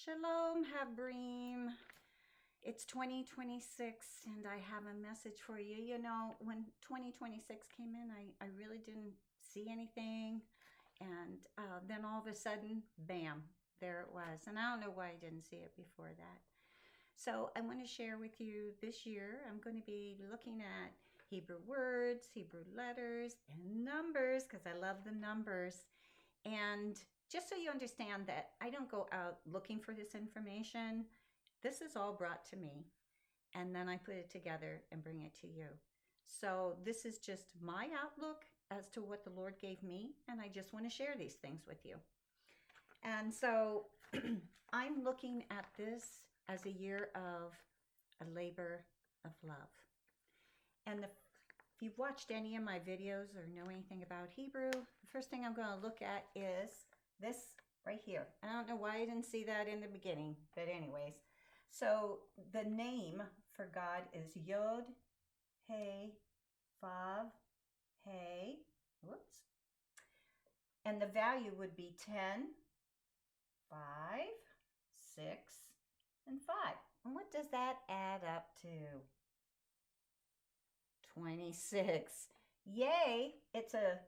Shalom, Habrim. It's 2026 and I have a message for you. You know, when 2026 came in, I really didn't see anything. And then all of a sudden, bam, there it was. And I don't know why I didn't see it before that. So I want to share with you this year, I'm going to be looking at Hebrew words, Hebrew letters, and numbers because I love the numbers. And just so you understand that I don't go out looking for this information, this is all brought to me. And then I put it together and bring it to you. So this is just my outlook as to what the Lord gave me. And I just want to share these things with you. And so I'm looking at this as a year of a labor of love. And if you've watched any of my videos or know anything about Hebrew, the first thing I'm going to look at is this right here. I don't know why I didn't see that in the beginning, but anyways. So the name for God is Yod, He, Vav, He, whoops. And the value would be 10, 5, 6, and 5. And what does that add up to? 26. Yay, it's a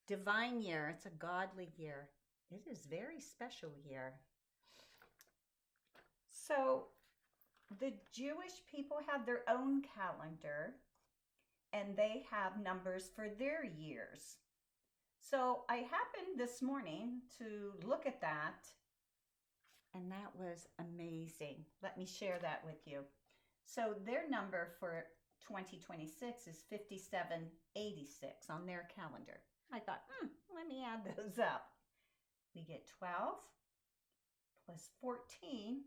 divine year. It's a godly year. It is a very special year. So the Jewish people have their own calendar and they have numbers for their years. So I happened this morning to look at that and that was amazing. Let me share that with you. So their number for 2026 is 5786 on their calendar. I thought, let me add those up. We get 12 plus 14,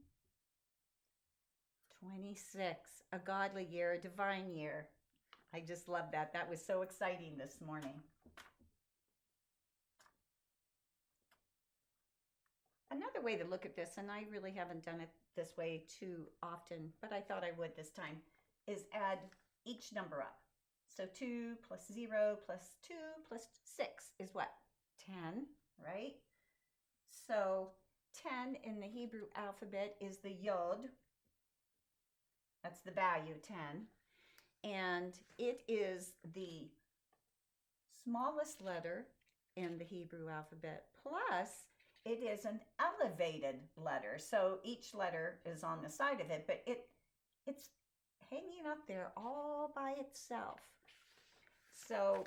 26, a godly year, a divine year. I just love that. That was so exciting this morning. Another way to look at this, and I really haven't done it this way too often, but I thought I would this time, is add each number up. So 2 plus 0 plus 2 plus 6 is what? 10, right? So 10 in the Hebrew alphabet is the Yod. That's the value, 10. And it is the smallest letter in the Hebrew alphabet, plus it is an elevated letter. So each letter is on the side of it, but it's hanging up there all by itself. So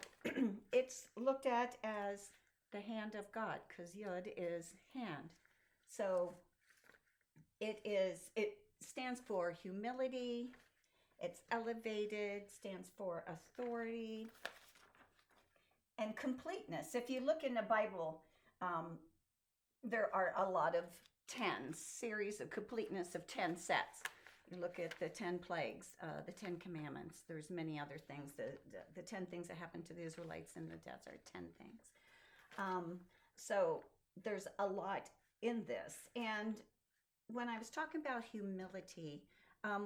it's looked at as the hand of God because Yod is hand. So it stands for humility. It's elevated, stands for authority and completeness. If you look in the Bible, there are a lot of 10 series of completeness of 10 sets. You look at the 10 plagues, the 10 commandments. There's many other things. The 10 things that happened to the Israelites in the desert, 10 things. So there's a lot in this. And when I was talking about humility,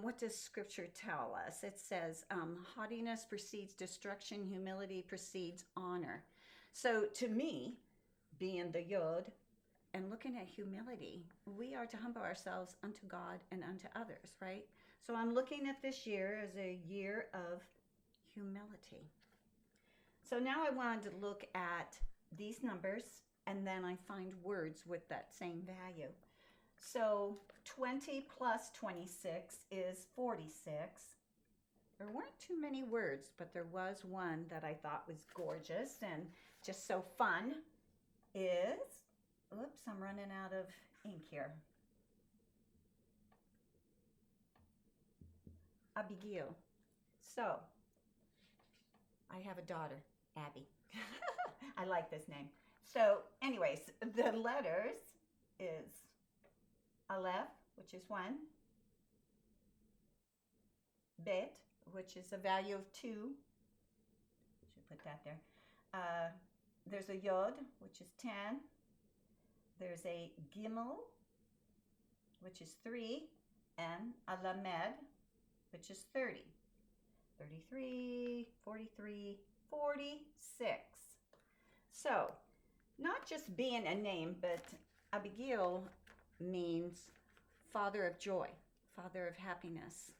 what does scripture tell us? It says, haughtiness precedes destruction, humility precedes honor. So to me, being the Yod, and looking at humility, we are to humble ourselves unto God and unto others, right? So I'm looking at this year as a year of humility. So now I wanted to look at these numbers, and then I find words with that same value. So 20 plus 26 is 46. There weren't too many words, but there was one that I thought was gorgeous and just so fun is... Oops, I'm running out of ink here. Abigail. So, I have a daughter, Abby. I like this name. So, anyways, the letters is Aleph, which is 1. Bet, which is a value of 2. Should put that there. There's a Yod, which is 10. There's a Gimel, which is 3, and a Lamed, which is 30. 33, 43, 46. So, not just being a name, but Abigail means father of joy, father of happiness.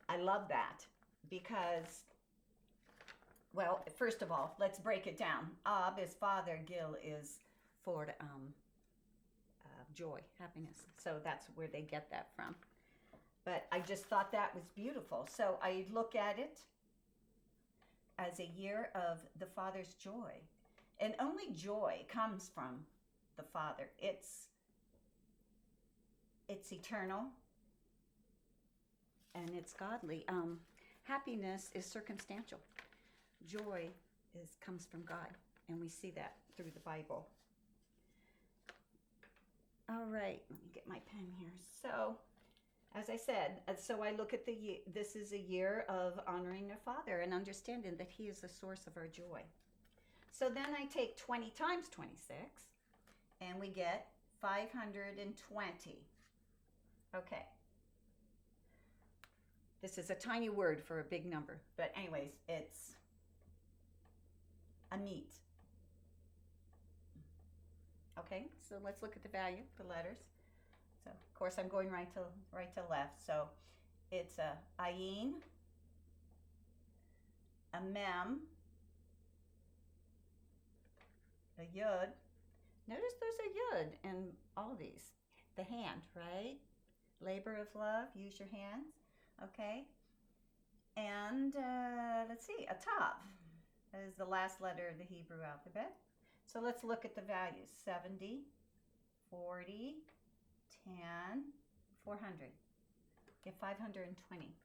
I love that because, well, first of all, let's break it down. Ab is father, Gil is for joy, happiness. So that's where they get that from. But I just thought that was beautiful. So I look at it as a year of the Father's joy. And only joy comes from the Father. It's eternal and it's godly. Happiness is circumstantial. Joy comes from God, and we see that through the Bible. All right, let me get my pen here. So, as I said, so I look at this is a year of honoring our Father and understanding that He is the source of our joy. So then I take 20 times 26, and we get 520. Okay. This is a tiny word for a big number, but anyways, it's amit. Okay, so let's look at the value, the letters. So of course I'm going right to left. So it's a ayin, a mem, a yud. Notice there's a yud in all of these. The hand, right? Labor of love, use your hands. Okay. And let's see, a tav is the last letter of the Hebrew alphabet. So let's look at the values. 70, 40, 10, 400. Get 520.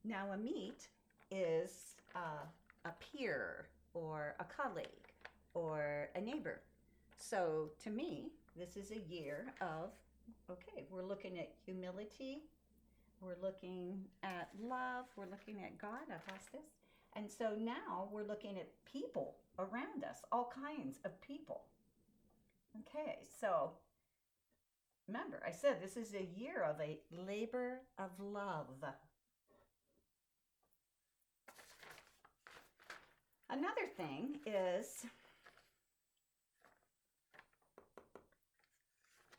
Now a meet is a peer or a colleague or a neighbor. So to me, this is a year of, okay, we're looking at humility. We're looking at love. We're looking at God. I've lost this. And so now we're looking at people around us, all kinds of people. Okay, so remember, I said this is a year of a labor of love. Another thing is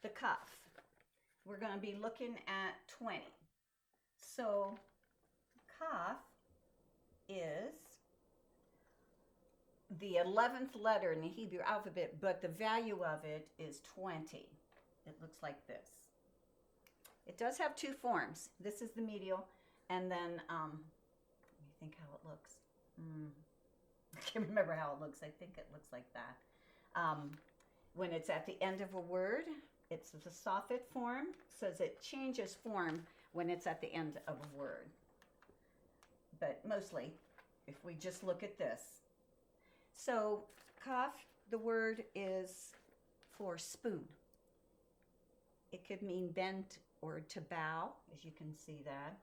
the kaf. We're going to be looking at 20. So kaf is the 11th letter in the Hebrew alphabet, but the value of it is 20. It looks like this. It does have two forms. This is the medial, and then let me think how it looks. I can't remember how it looks. I think it looks like that. When it's at the end of a word, it's the Sophet form, so it changes form when it's at the end of a word. But mostly, if we just look at this. So, kaf, the word is for spoon. It could mean bent or to bow, as you can see that.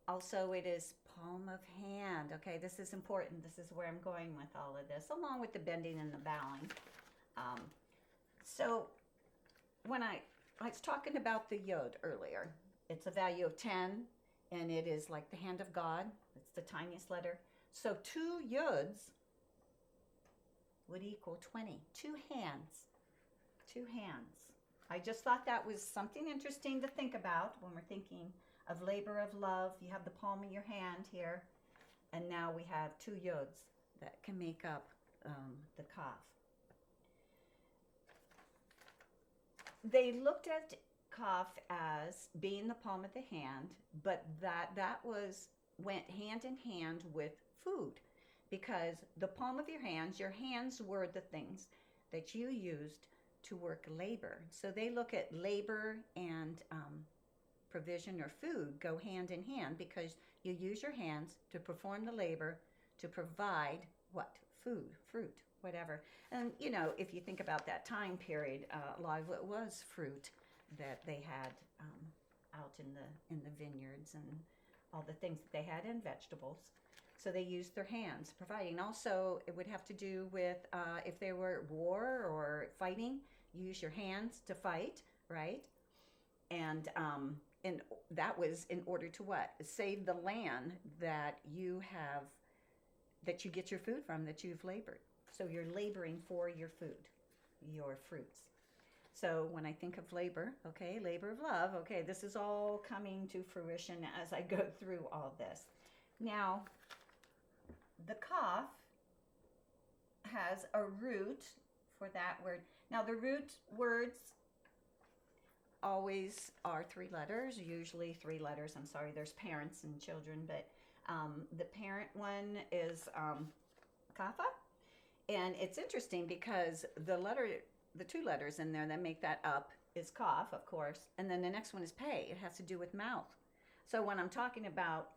Also, it is palm of hand. Okay, this is important. This is where I'm going with all of this, along with the bending and the bowing. So, when I was talking about the yod earlier, it's a value of 10, and it is like the hand of God. It's the tiniest letter. So 2 yods would equal 20. 2 hands. 2 hands. I just thought that was something interesting to think about when we're thinking of labor of love. You have the palm of your hand here, and now we have 2 yods that can make up the kaf. They looked at kaf as being the palm of the hand, but that went hand in hand with food, because the palm of your hands were the things that you used to work labor. So they look at labor and provision or food go hand in hand, because you use your hands to perform the labor to provide what? Food, fruit, whatever. And you know, if you think about that time period, a lot of it was fruit that they had out in the vineyards and all the things that they had, and vegetables. So they used their hands providing. Also, it would have to do with if they were at war or fighting, use your hands to fight, right? And that was in order to what? Save the land that you have, that you get your food from, that you've labored. So you're laboring for your food. your fruits. So when I think of labor, okay, labor of love, okay, this is all coming to fruition as I go through all this. Now, the kaf has a root for that word. Now, the root words always are 3 letters, usually 3 letters. I'm sorry, there's parents and children, but the parent one is kapha. And it's interesting because the 2 letters in there that make that up is kaf, of course, and then the next one is pay. It has to do with mouth. So when I'm talking about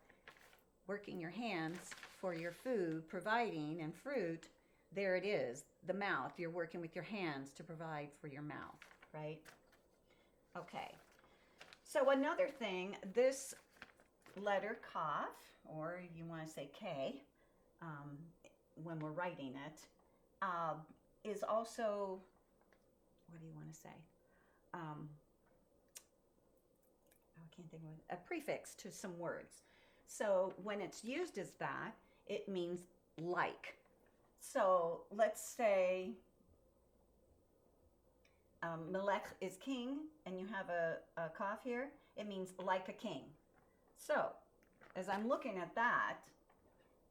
working your hands for your food, providing, and fruit, there it is, the mouth. You're working with your hands to provide for your mouth, right? Okay. So another thing, this letter kaf, or you want to say K, when we're writing it, is also, what do you want to say? I can't think of it. A prefix to some words. So when it's used as that, it means like. So let's say Melech is king, and you have a kaf here. It means like a king. So as I'm looking at that,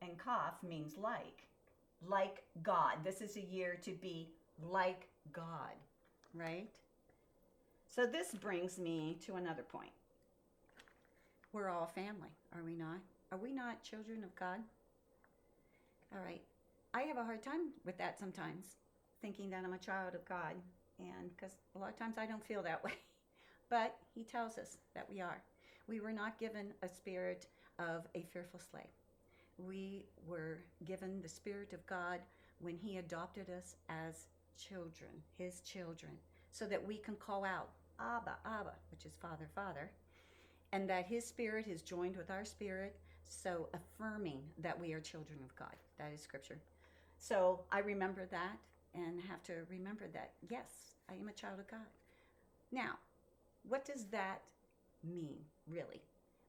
and kaf means like God. This is a year to be like God, right? So this brings me to another point. We're all family, are we not? Are we not children of God? All right. I have a hard time with that sometimes, thinking that I'm a child of God, and because a lot of times I don't feel that way. But he tells us that we are. We were not given a spirit of a fearful slave. We were given the Spirit of God when he adopted us as children, his children, so that we can call out, Abba, Abba, which is Father, Father, and that his Spirit is joined with our spirit, so affirming that we are children of God. That is Scripture. So I remember that and have to remember that, yes, I am a child of God. Now, what does that mean, really?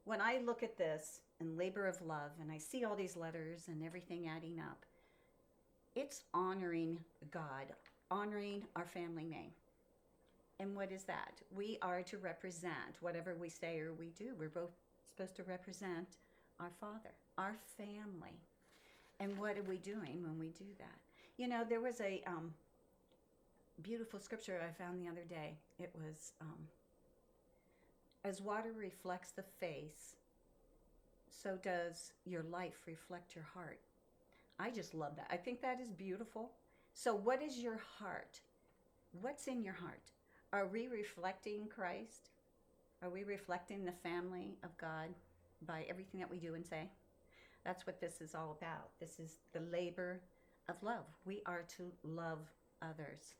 When I look at this and labor of love, and I see all these letters and everything adding up, it's honoring God, honoring our family name. And what is that? We are to represent whatever we say or we do. We're both supposed to represent our Father, our family. And what are we doing when we do that? You know, there was a beautiful scripture I found the other day. It was, as water reflects the face, so does your life reflect your heart. I just love that. I think that is beautiful. So what is your heart? What's in your heart? Are we reflecting Christ? Are we reflecting the family of God by everything that we do and say? That's what this is all about. This is the labor of love. We are to love others.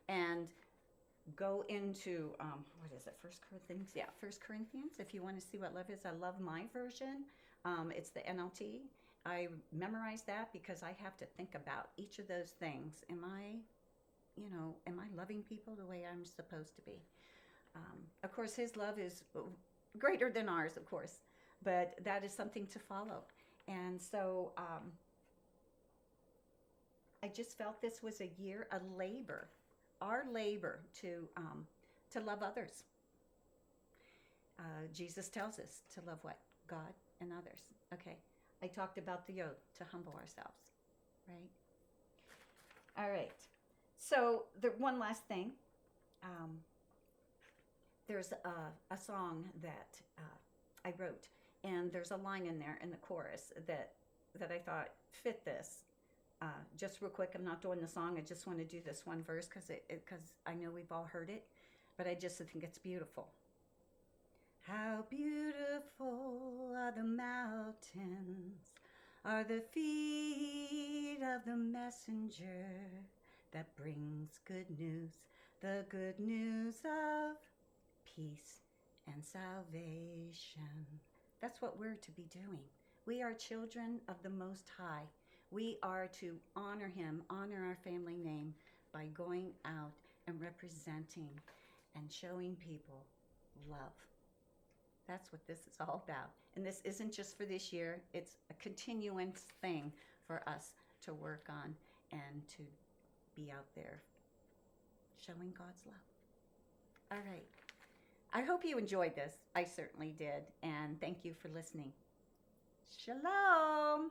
And go into, what is it, 1 Corinthians? Yeah, 1 Corinthians. If you want to see what love is, I love my version. It's the NLT. I memorize that because I have to think about each of those things. Am I loving people the way I'm supposed to be? Of course, his love is greater than ours, of course, but that is something to follow. And so I just felt this was a year of labor, our labor to love others. Jesus tells us to love what? God and others. Okay. I talked about the yod, to humble ourselves, right? All right. So the one last thing. There's a song that I wrote, and there's a line in there in the chorus that I thought fit this. Just real quick, I'm not doing the song. I just want to do this one verse because I know we've all heard it, but I just think it's beautiful. How beautiful are the mountains, are the feet of the messenger that brings good news, the good news of peace and salvation. That's what we're to be doing. We are children of the Most High. We are to honor him, honor our family name by going out and representing and showing people love. That's what this is all about. And this isn't just for this year. It's a continuance thing for us to work on and to be out there showing God's love. All right. I hope you enjoyed this. I certainly did. And thank you for listening. Shalom.